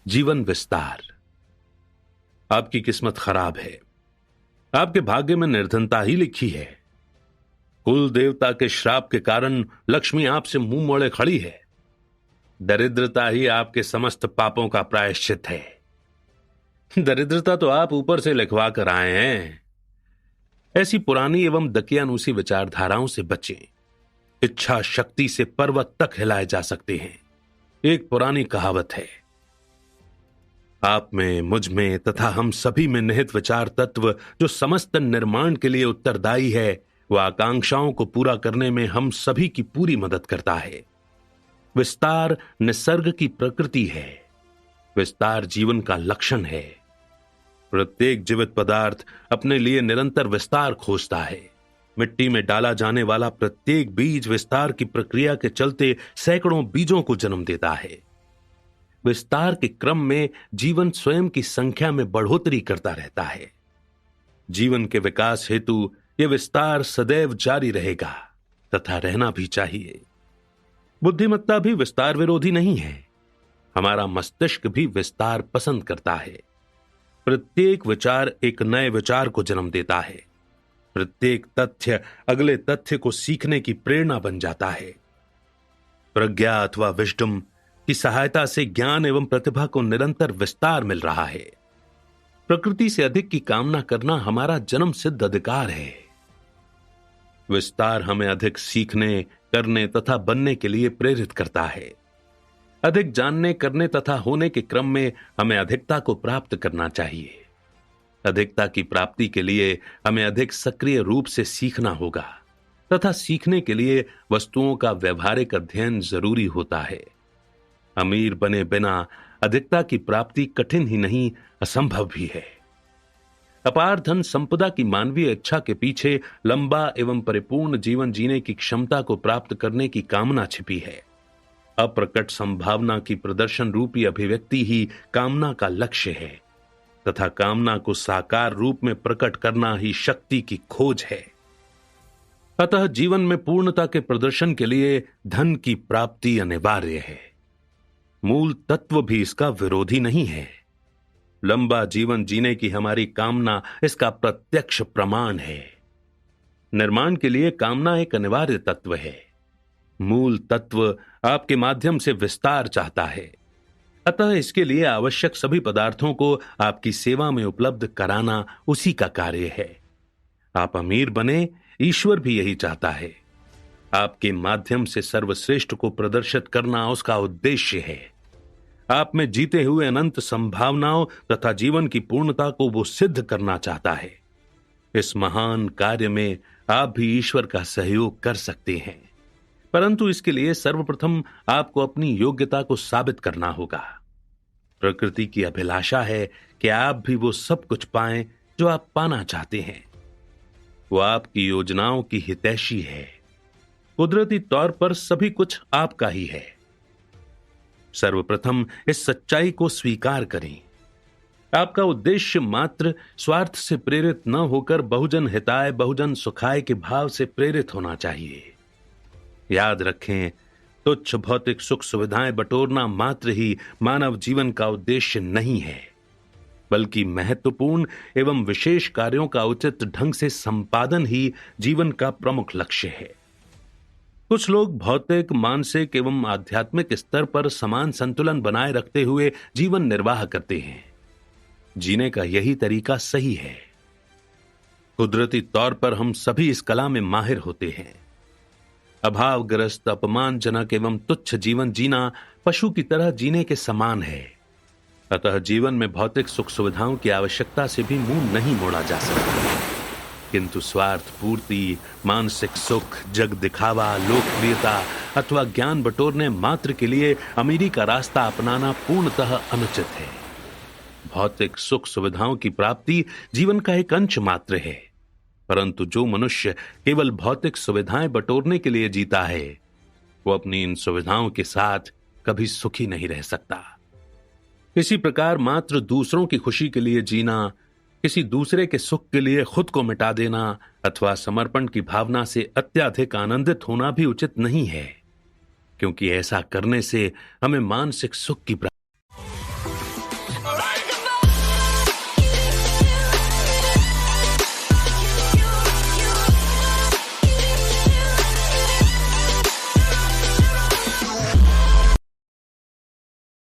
जीवन विस्तार। आपकी किस्मत खराब है, आपके भाग्य में निर्धनता ही लिखी है। कुल देवता के श्राप के कारण लक्ष्मी आपसे मुंह मोड़े खड़ी है। दरिद्रता ही आपके समस्त पापों का प्रायश्चित है। दरिद्रता तो आप ऊपर से लिखवा कर आए हैं। ऐसी पुरानी एवं दकियानूसी विचारधाराओं से बचें। इच्छा शक्ति से पर्वत तक हिलाए जा सकते हैं। एक पुरानी कहावत है, आप में, मुझ में तथा हम सभी में निहित विचार तत्व जो समस्त निर्माण के लिए उत्तरदायी है, वह आकांक्षाओं को पूरा करने में हम सभी की पूरी मदद करता है। विस्तार निसर्ग की प्रकृति है। विस्तार जीवन का लक्षण है। प्रत्येक जीवित पदार्थ अपने लिए निरंतर विस्तार खोजता है। मिट्टी में डाला जाने वाला प्रत्येक बीज विस्तार की प्रक्रिया के चलते सैकड़ों बीजों को जन्म देता है। विस्तार के क्रम में जीवन स्वयं की संख्या में बढ़ोतरी करता रहता है। जीवन के विकास हेतु यह विस्तार सदैव जारी रहेगा तथा रहना भी चाहिए। बुद्धिमत्ता भी विस्तार विरोधी नहीं है। हमारा मस्तिष्क भी विस्तार पसंद करता है। प्रत्येक विचार एक नए विचार को जन्म देता है। प्रत्येक तथ्य अगले तथ्य को सीखने की प्रेरणा बन जाता है। प्रज्ञा अथवा विजडम की सहायता से ज्ञान एवं प्रतिभा को निरंतर विस्तार मिल रहा है। प्रकृति से अधिक की कामना करना हमारा जन्म सिद्ध अधिकार है। विस्तार हमें अधिक सीखने, करने तथा बनने के लिए प्रेरित करता है। अधिक जानने, करने तथा होने के क्रम में हमें अधिकता को प्राप्त करना चाहिए। अधिकता की प्राप्ति के लिए हमें अधिक सक्रिय रूप से सीखना होगा तथा सीखने के लिए वस्तुओं का व्यवहारिक अध्ययन जरूरी होता है। अमीर बने बिना अधिकता की प्राप्ति कठिन ही नहीं, असंभव भी है। अपार धन संपदा की मानवीय इच्छा के पीछे लंबा एवं परिपूर्ण जीवन जीने की क्षमता को प्राप्त करने की कामना छिपी है। अप्रकट संभावना की प्रदर्शन रूपी अभिव्यक्ति ही कामना का लक्ष्य है तथा कामना को साकार रूप में प्रकट करना ही शक्ति की खोज है। अतः जीवन में पूर्णता के प्रदर्शन के लिए धन की प्राप्ति अनिवार्य है। मूल तत्व भी इसका विरोधी नहीं है। लंबा जीवन जीने की हमारी कामना इसका प्रत्यक्ष प्रमाण है। निर्माण के लिए कामना एक अनिवार्य तत्व है। मूल तत्व आपके माध्यम से विस्तार चाहता है। अतः इसके लिए आवश्यक सभी पदार्थों को आपकी सेवा में उपलब्ध कराना उसी का कार्य है। आप अमीर बने, ईश्वर भी यही चाहता है। आपके माध्यम से सर्वश्रेष्ठ को प्रदर्शित करना उसका उद्देश्य है। आप में जीते हुए अनंत संभावनाओं तथा जीवन की पूर्णता को वो सिद्ध करना चाहता है। इस महान कार्य में आप भी ईश्वर का सहयोग कर सकते हैं, परंतु इसके लिए सर्वप्रथम आपको अपनी योग्यता को साबित करना होगा। प्रकृति की अभिलाषा है कि आप भी वो सब कुछ पाएं जो आप पाना चाहते हैं। वो आपकी योजनाओं की हितैषी है। कुदरती तौर पर सभी कुछ आपका ही है। सर्वप्रथम इस सच्चाई को स्वीकार करें। आपका उद्देश्य मात्र स्वार्थ से प्रेरित न होकर बहुजन हिताय, बहुजन सुखाय के भाव से प्रेरित होना चाहिए। याद रखें, तुच्छ भौतिक सुख सुविधाएं बटोरना मात्र ही मानव जीवन का उद्देश्य नहीं है, बल्कि महत्वपूर्ण एवं विशेष कार्यों का उचित ढंग से संपादन ही जीवन का प्रमुख लक्ष्य है। कुछ लोग भौतिक, मानसिक एवं आध्यात्मिक स्तर पर समान संतुलन बनाए रखते हुए जीवन निर्वाह करते हैं। जीने का यही तरीका सही है। कुदरती तौर पर हम सभी इस कला में माहिर होते हैं। अभावग्रस्त, अपमानजनक एवं तुच्छ जीवन जीना पशु की तरह जीने के समान है। अतः जीवन में भौतिक सुख सुविधाओं की आवश्यकता से भी मुंह नहीं मोड़ा जा सकता, किंतु स्वार्थ पूर्ति, मानसिक सुख, जग दिखावा, लोकप्रियता अथवा ज्ञान बटोरने मात्र के लिए अमीरी का रास्ता अपनाना पूर्णतः अनुचित है। भौतिक सुख सुविधाओं की प्राप्ति जीवन का एक अंश मात्र है, परंतु जो मनुष्य केवल भौतिक सुविधाएं बटोरने के लिए जीता है, वो अपनी इन सुविधाओं के साथ कभी सुखी नहीं रह सकता। इसी प्रकार मात्र दूसरों की खुशी के लिए जीना, किसी दूसरे के सुख के लिए खुद को मिटा देना अथवा समर्पण की भावना से अत्यधिक आनंदित होना भी उचित नहीं है, क्योंकि ऐसा करने से हमें मानसिक सुख की